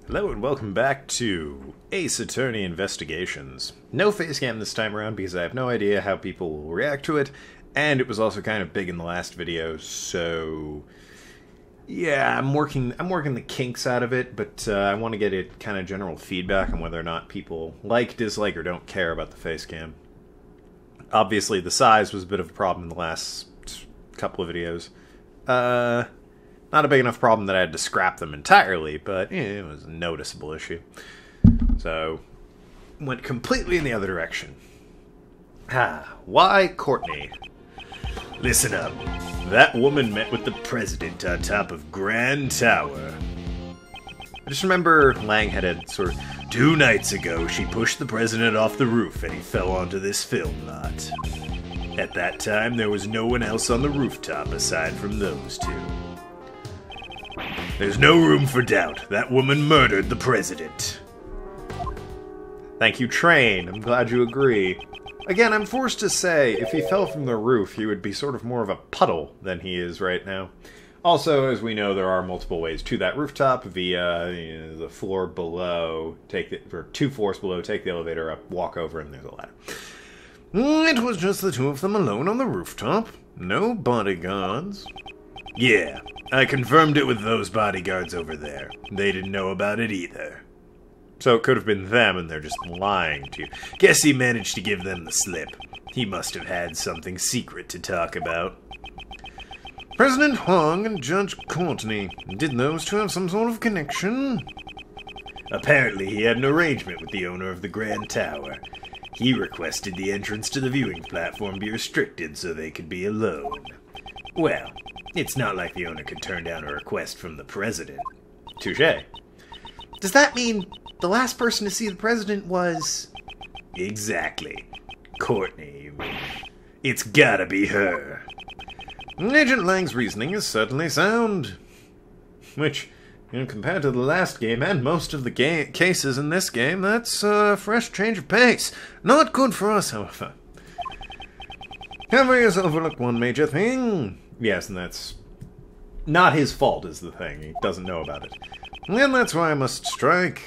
Hello and welcome back to Ace Attorney Investigations. No face cam this time around because I have no idea how people will react to it, and it was also kind of big in the last video, so yeah, I'm working the kinks out of it, but I want to get it kind of general feedback on whether or not people like, dislike, or don't care about the face cam. Obviously, the size was a bit of a problem in the last couple of videos. Not a big enough problem that I had to scrap them entirely, but it was a noticeable issue. So, went completely in the other direction. Why Courtney? Listen up. That woman met with the president on top of Grand Tower. I just remember Lang had sort of 2 nights ago she pushed the president off the roof and he fell onto this film lot. At that time, there was no one else on the rooftop aside from those two. There's no room for doubt. That woman murdered the president. Thank you, Train. I'm glad you agree. Again, I'm forced to say, if he fell from the roof, he would be sort of more of a puddle than he is right now. Also, as we know, there are multiple ways to that rooftop via the floor below, or 2 floors below, take the elevator up, walk over, and there's a ladder. It was just the 2 of them alone on the rooftop. No bodyguards. Yeah, I confirmed it with those bodyguards over there. They didn't know about it either. So it could have been them and they're just lying to you. Guess he managed to give them the slip. He must have had something secret to talk about. President Huang and Judge Courtney. Did those 2 have some sort of connection? Apparently he had an arrangement with the owner of the Grand Tower. He requested the entrance to the viewing platform be restricted so they could be alone. Well, it's not like the owner could turn down a request from the president. Touché. Does that mean the last person to see the president was... Exactly. Courtney, you mean. It's gotta be her. Agent Lang's reasoning is certainly sound. Which, compared to the last game and most of the cases in this game, that's a fresh change of pace. Not good for us, however. Henry has overlooked one major thing. Yes, and that's not his fault is the thing. He doesn't know about it. And that's why I must strike.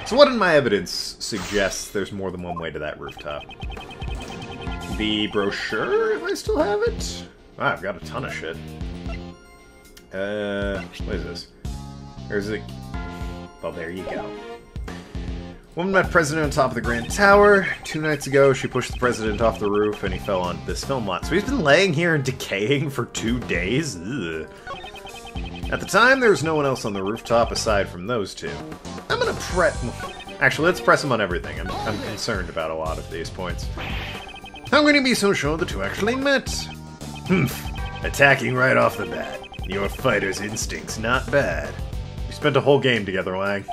So what in my evidence suggests there's more than one way to that rooftop? The brochure, if I still have it? Wow, I've got a ton of shit. What is this? There's a... Well, there you go. Woman met president on top of the Grand Tower. 2 nights ago, she pushed the president off the roof and he fell onto this film lot. So he's been laying here and decaying for 2 days? Ugh. At the time, there was no one else on the rooftop aside from those 2. I'm gonna Actually, let's press him on everything. I'm concerned about a lot of these points. How can you be so sure the 2 actually met? Attacking right off the bat. Your fighter's instincts not bad. We spent a whole game together, Lang.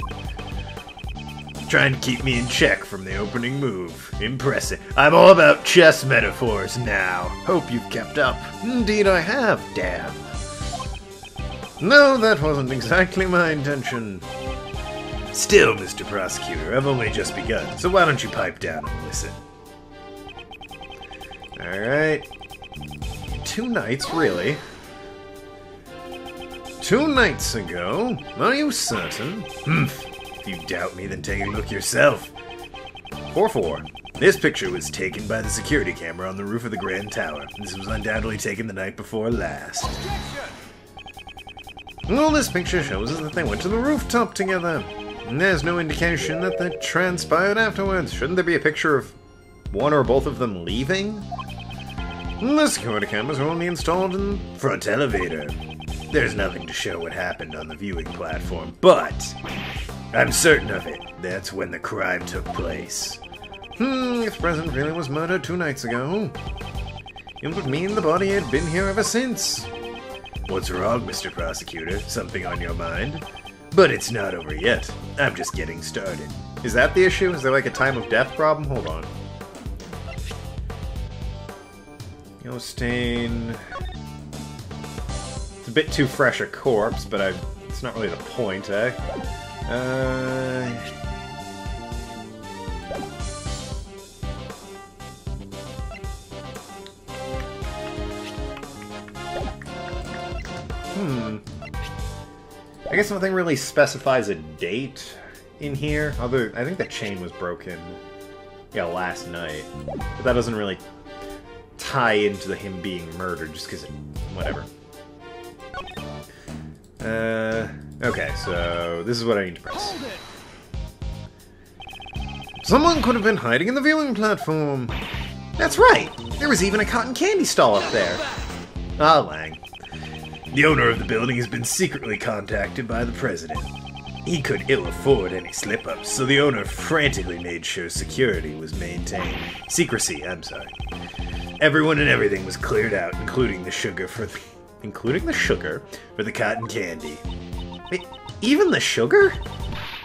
Trying to keep me in check from the opening move. Impressive. I'm all about chess metaphors now. Hope you've kept up. Indeed I have, damn. No, that wasn't exactly my intention. Still, Mr. Prosecutor, I've only just begun, so why don't you pipe down and listen? Alright. 2 nights, really? 2 nights ago? Are you certain? If you doubt me, then take a look yourself. 4-4. This picture was taken by the security camera on the roof of the Grand Tower. This was undoubtedly taken the night before last. All this picture shows is that they went to the rooftop together. And there's no indication that that transpired afterwards. Shouldn't there be a picture of one or both of them leaving? The security cameras are only installed in the front elevator. There's nothing to show what happened on the viewing platform, but I'm certain of it. That's when the crime took place. If the president really was murdered 2 nights ago, it would mean the body had been here ever since. What's wrong, Mr. Prosecutor? Something on your mind? But it's not over yet. I'm just getting started. Is that the issue? Is there like a time of death problem? Hold on. Stain. It's a bit too fresh a corpse, but it's not really the point, eh? I guess nothing really specifies a date in here. Although, I think the chain was broken, yeah, last night. But that doesn't really tie into him being murdered, just because whatever. Okay, so this is what I need to press. Someone could have been hiding in the viewing platform. That's right! There was even a cotton candy stall up there. Ah, Lang. The owner of the building has been secretly contacted by the president. He could ill afford any slip-ups, so the owner frantically made sure security was maintained. Secrecy, I'm sorry. Everyone and everything was cleared out, including the sugar for the... Including the sugar for the cotton candy. Wait, even the sugar?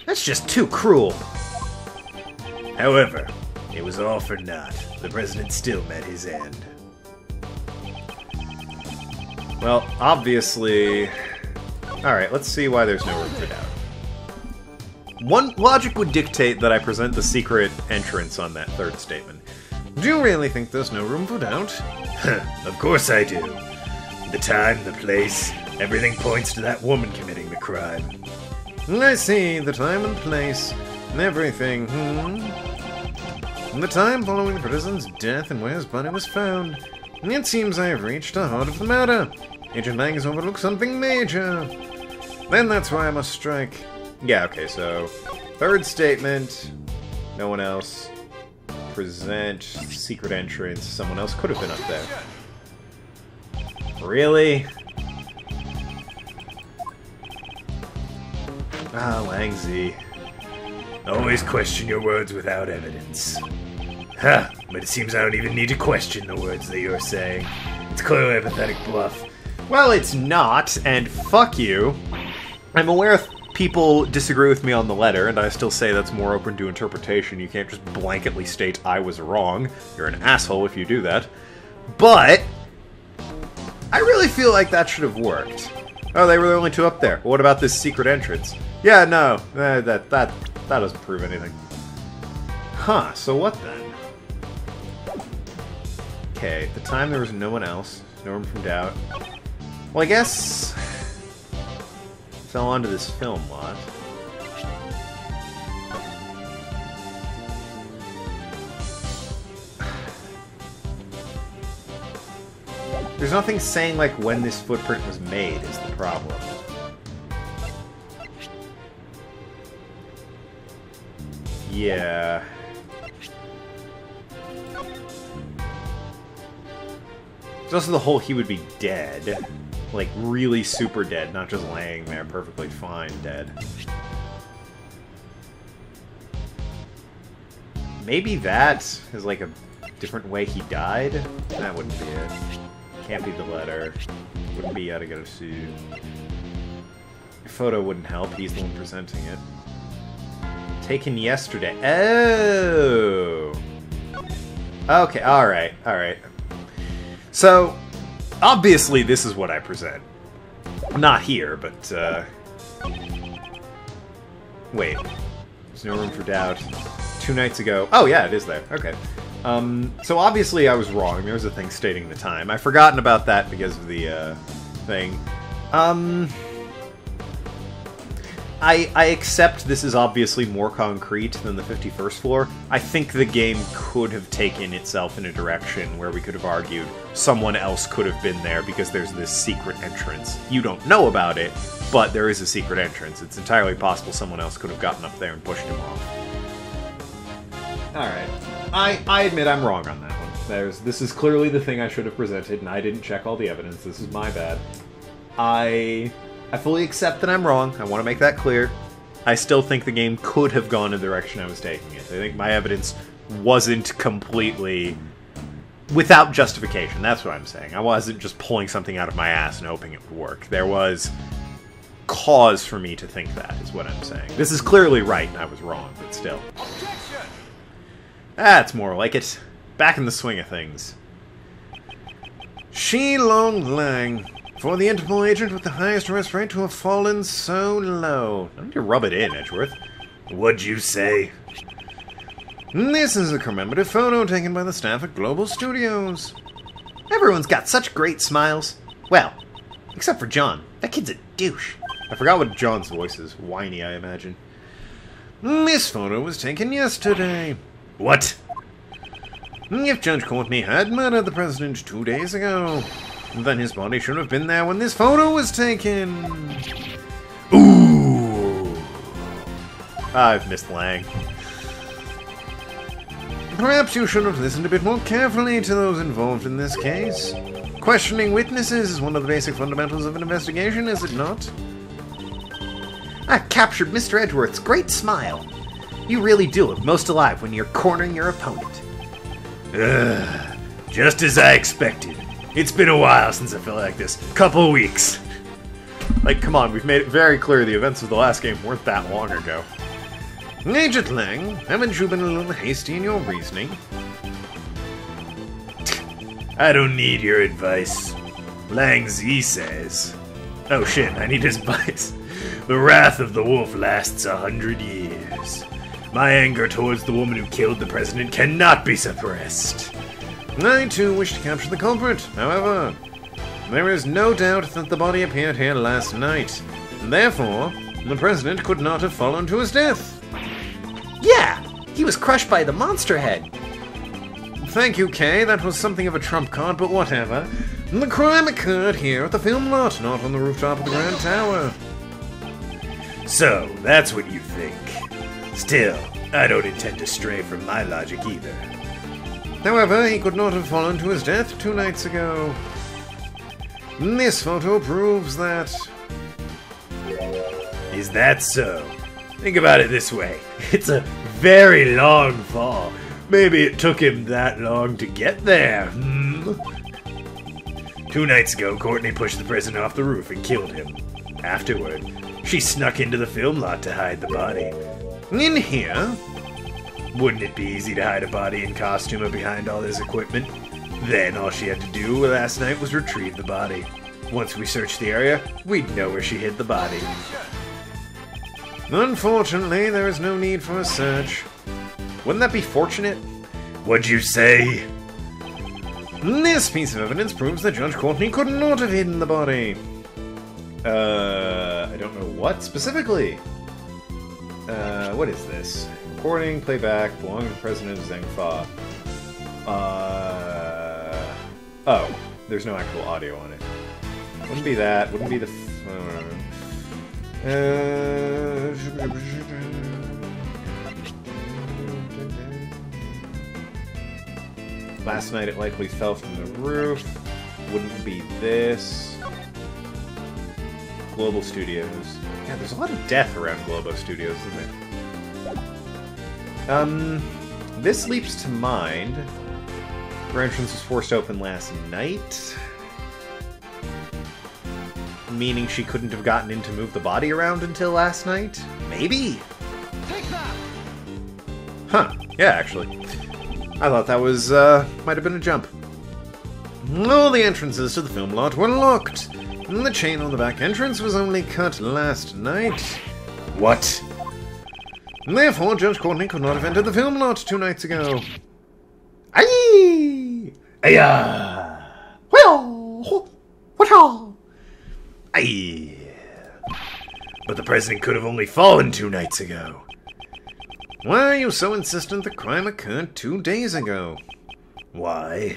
That's just too cruel. However, it was all for naught. The president still met his end. Well, obviously... Alright, let's see why there's no room for doubt. One logic would dictate that I present the secret entrance on that third statement. Do you really think there's no room for doubt? Of course I do. The time, the place, everything points to that woman committing the crime. I see, the time and place, and everything, And the time following the president's death and where his body was found. It seems I have reached the heart of the matter. Agent Lang has overlooked something major. Then that's why I must strike. Yeah, okay, so... Third statement. No one else. Present. Secret entrance. Someone else could have been up there. Really? Ah, Langzy. Always question your words without evidence. Ha! But it seems I don't even need to question the words that you're saying. It's clearly a pathetic bluff. Well, it's not, and fuck you. I'm aware if people disagree with me on the letter, and I still say that's more open to interpretation. You can't just blanketly state I was wrong. You're an asshole if you do that. But... I really feel like that should have worked. Oh, they were the only two up there. What about this secret entrance? Yeah, no, that doesn't prove anything. Huh, so what then? Okay, at the time there was no one else. No room for doubt. Well, I guess... fell onto this film lot. There's nothing saying, like, when this footprint was made is the problem. Yeah. There's also the whole he would be dead. Like, really super dead, not just laying there perfectly fine dead. Maybe that is, like, a different way he died? That wouldn't be it. Can't be the letter. Wouldn't be how to go to... Your photo wouldn't help. He's the one presenting it. Taken yesterday. Oh! Okay, alright, alright. So, obviously this is what I present. Not here, but, wait. There's no room for doubt. 2 nights ago... Oh, yeah, it is there. Okay. So obviously I was wrong. There was a thing stating the time. I've forgotten about that because of the, thing. I accept this is obviously more concrete than the 51st floor. I think the game could have taken itself in a direction where we could have argued someone else could have been there because there's this secret entrance. You don't know about it, but there is a secret entrance. It's entirely possible someone else could have gotten up there and pushed him off. Alright. I admit I'm wrong on that one. This is clearly the thing I should have presented, and I didn't check all the evidence. This is my bad. I fully accept that I'm wrong. I want to make that clear. I still think the game could have gone in the direction I was taking it. I think my evidence wasn't completely without justification. That's what I'm saying. I wasn't just pulling something out of my ass and hoping it would work. There was cause for me to think that, is what I'm saying. This is clearly right, and I was wrong, but still. That's more like it. Back in the swing of things. Shi Long Lang. For the Interpol agent with the highest arrest rate to have fallen so low. I need to rub it in, Edgeworth. What'd you say? This is a commemorative photo taken by the staff at Global Studios. Everyone's got such great smiles. Well, except for John. That kid's a douche. I forgot what John's voice is. Whiny, I imagine. This photo was taken yesterday. What? If Judge Courtney had murdered the president 2 days ago, then his body should have been there when this photo was taken. Ooh. I've missed Lang. Perhaps you should have listened a bit more carefully to those involved in this case. Questioning witnesses is one of the basic fundamentals of an investigation, is it not? I captured Mr. Edgeworth's great smile. You really do look most alive when you're cornering your opponent. Just as I expected. It's been a while since I felt like this. Couple weeks. Like, come on, we've made it very clear the events of the last game weren't that long ago. Agent Lang, haven't you been a little hasty in your reasoning? I don't need your advice. Lang Z says. Oh shit, I need his advice. The wrath of the wolf lasts 100 years. My anger towards the woman who killed the president cannot be suppressed. I too wish to capture the culprit, however. There is no doubt that the body appeared here last night. Therefore, the president could not have fallen to his death. Yeah, he was crushed by the monster head. Thank you, Kay. That was something of a trump card, but whatever. The crime occurred here at the film lot, not on the rooftop of the Grand Tower. So, that's what you think. Still, I don't intend to stray from my logic either. However, he could not have fallen to his death 2 nights ago. This photo proves that. Is that so? Think about it this way. It's a very long fall. Maybe it took him that long to get there. 2 nights ago, Courtney pushed the president off the roof and killed him. Afterward, she snuck into the film lot to hide the body. In here? Wouldn't it be easy to hide a body in costume behind all his equipment? Then all she had to do last night was retrieve the body. Once we searched the area, we'd know where she hid the body. Unfortunately, there is no need for a search. Wouldn't that be fortunate? What'd you say? This piece of evidence proves that Judge Courtney could not have hidden the body. I don't know what specifically. What is this? Recording, playback, belonging to President Zheng Fa. Oh, there's no actual audio on it. Wouldn't be that, wouldn't be the... Last night it likely fell from the roof. Wouldn't be this. Global Studios. Yeah, there's a lot of death around Global Studios, isn't there? This leaps to mind. Her entrance was forced open last night. Meaning she couldn't have gotten in to move the body around until last night? Maybe? Take that! Huh. Yeah, actually. I thought that was, might have been a jump. All the entrances to the film lot were locked. And the chain on the back entrance was only cut last night. What? Therefore, Judge Courtney could not have entered the film lot 2 nights ago. Aye! Ayah! Well, what all? Aye! But the president could have only fallen 2 nights ago. Why are you so insistent the crime occurred 2 days ago? Why?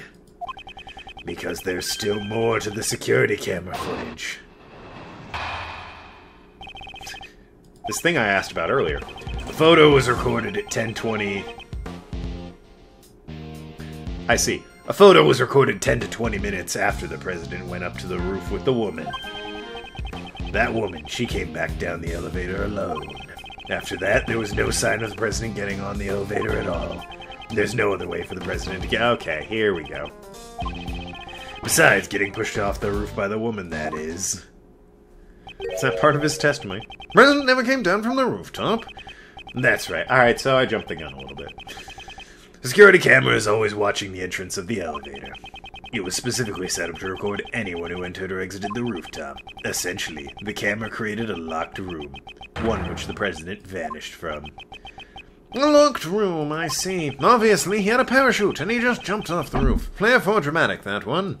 Because there's still more to the security camera footage. This thing I asked about earlier. The photo was recorded at 10:20... I see. A photo was recorded 10 to 20 minutes after the president went up to the roof with the woman. That woman, she came back down the elevator alone. After that, there was no sign of the president getting on the elevator at all. There's no other way for the president to get... Okay, here we go. Besides getting pushed off the roof by the woman, that is. Is that part of his testimony? The president never came down from the rooftop. That's right. Alright, so I jumped the gun a little bit. The security camera is always watching the entrance of the elevator. It was specifically set up to record anyone who entered or exited the rooftop. Essentially, the camera created a locked room, one which the president vanished from. A locked room, I see. Obviously, he had a parachute, and he just jumped off the roof. Flair for dramatic, that one.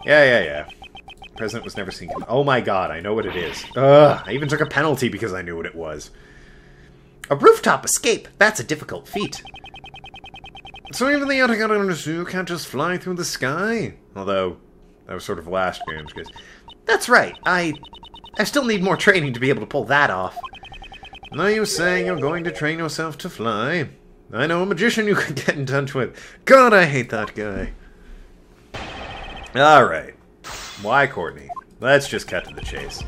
Yeah. President was never seen... Oh my god, I know what it is. Ugh, I even took a penalty because I knew what it was. A rooftop escape. That's a difficult feat. So even the Yatagata in a zoo can't just fly through the sky? Although, that was sort of last game, because... That's right. I still need more training to be able to pull that off. Are you saying you're going to train yourself to fly? I know a magician you could get in touch with. God, I hate that guy. Alright. Why, Courtney? Let's just cut to the chase.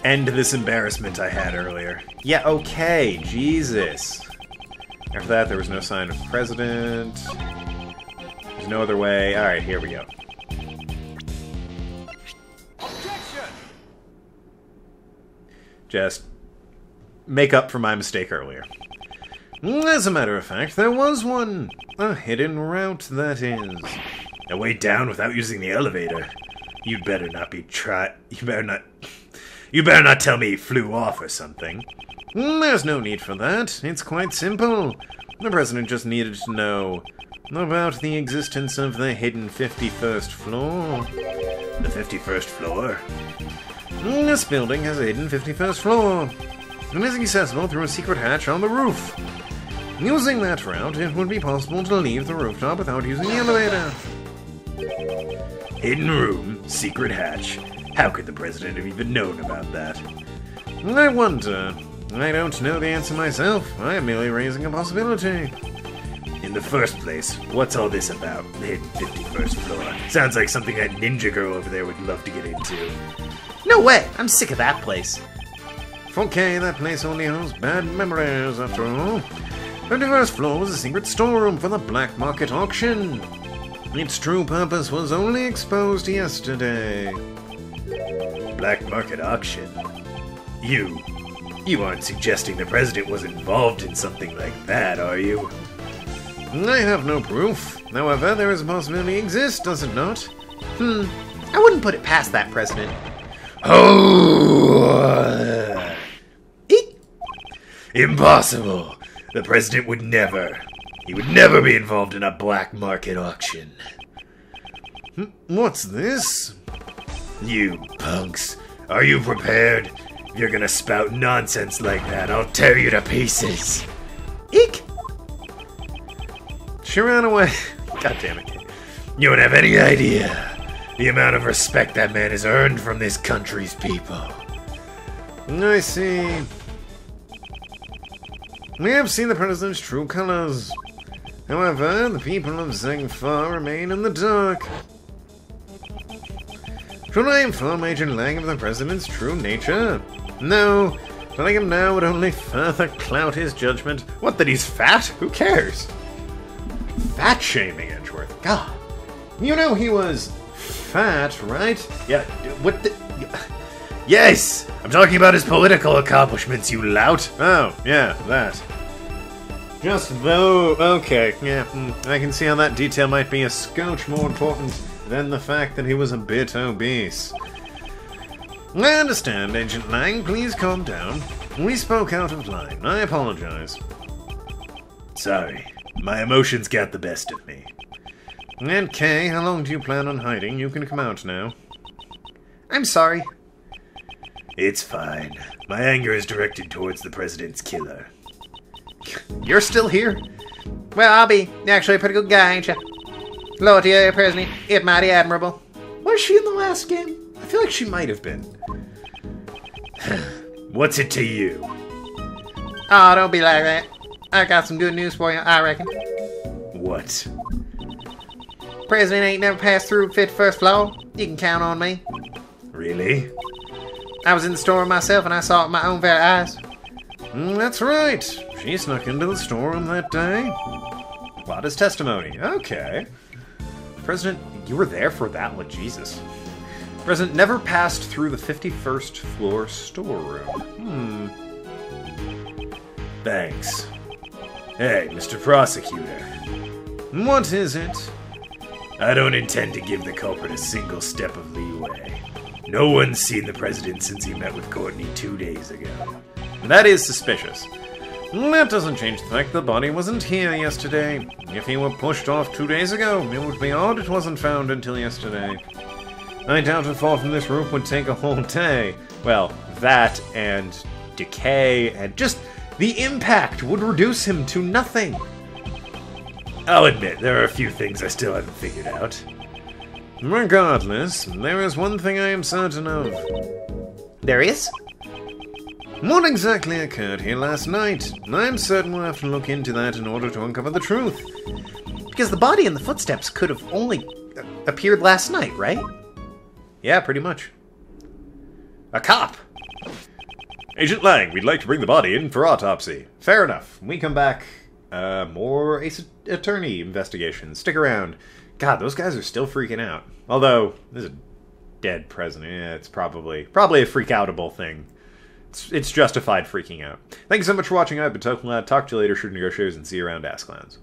End this embarrassment I had earlier. Yeah, okay, Jesus. After that, there was no sign of the president. There's no other way. Alright, here we go. Objection! Just make up for my mistake earlier. As a matter of fact, there was one. A hidden route, that is. A way down without using the elevator. You'd better not be You better not tell me he flew off or something. There's no need for that. It's quite simple. The president just needed to know about the existence of the hidden 51st floor. The 51st floor? This building has a hidden 51st floor. It is accessible through a secret hatch on the roof. Using that route, it would be possible to leave the rooftop without using the elevator. Hidden room, secret hatch. How could the president have even known about that? I wonder. I don't know the answer myself. I am merely raising a possibility. In the first place, what's all this about? The hidden 51st floor. Sounds like something that ninja girl over there would love to get into. No way! I'm sick of that place. Okay, that place only holds bad memories after all. The 51st floor was a secret storeroom for the black market auction. Its true purpose was only exposed yesterday. Black market auction? You aren't suggesting the president was involved in something like that, are you? I have no proof. However, there is a possibility exists, does it not? I wouldn't put it past that president. Oh! Impossible! The president would never. He would never be involved in a black market auction. What's this? You punks. Are you prepared? If you're gonna spout nonsense like that, I'll tear you to pieces. Eek! She ran away. God damn it. You don't have any idea the amount of respect that man has earned from this country's people. I see. We have seen the president's true colors. However, the people of Zengfar remain in the dark. Should I inform Agent Lang of the president's true nature? No. Telling him now would only further cloud his judgment. What, that he's fat? Who cares? Fat shaming, Edgeworth. God. You know he was fat, right? Yeah, what the... Yes! I'm talking about his political accomplishments, you lout! Oh, yeah, that. Just though... Okay, yeah, I can see how that detail might be a scotch more important than the fact that he was a bit obese. I understand, Agent Lang. Please calm down. We spoke out of line. I apologize. Sorry. My emotions got the best of me. And Kay, how long do you plan on hiding? You can come out now. I'm sorry. It's fine. My anger is directed towards the president's killer. You're still here? Well, I'll be actually a pretty good guy, ain't ya? Loyalty to your president, it's mighty admirable. Was she in the last game? I feel like she might have been. What's it to you? Oh, don't be like that. I got some good news for you, I reckon. What? President ain't never passed through 51st floor. You can count on me. Really? I was in the store myself and I saw it with my own very eyes. That's right. She snuck into the storeroom that day. Plot is testimony. Okay. President, you were there for that one, Jesus. President never passed through the 51st floor storeroom. Thanks. Hey, Mr. Prosecutor. What is it? I don't intend to give the culprit a single step of leeway. No one's seen the president since he met with Courtney 2 days ago. That is suspicious. That doesn't change the fact the body wasn't here yesterday. If he were pushed off 2 days ago, it would be odd it wasn't found until yesterday. I doubt a fall from this roof would take a whole day. Well, that and decay and just the impact would reduce him to nothing. I'll admit, there are a few things I still haven't figured out. Regardless, there is one thing I am certain of. There is? What exactly occurred here last night? I'm certain we'll have to look into that in order to uncover the truth. Because the body and the footsteps could have only appeared last night, right? Yeah, pretty much. A cop! Agent Lang, we'd like to bring the body in for autopsy. Fair enough. When we come back, more Ace Attorney investigations. Stick around. God, those guys are still freaking out. Although, there's a dead president. Yeah, it's probably a freak-outable thing. It's justified freaking out. Thank you so much for watching. I've been Tokenlad. Talk to you later. Shoot negotiators and see you around Asklands.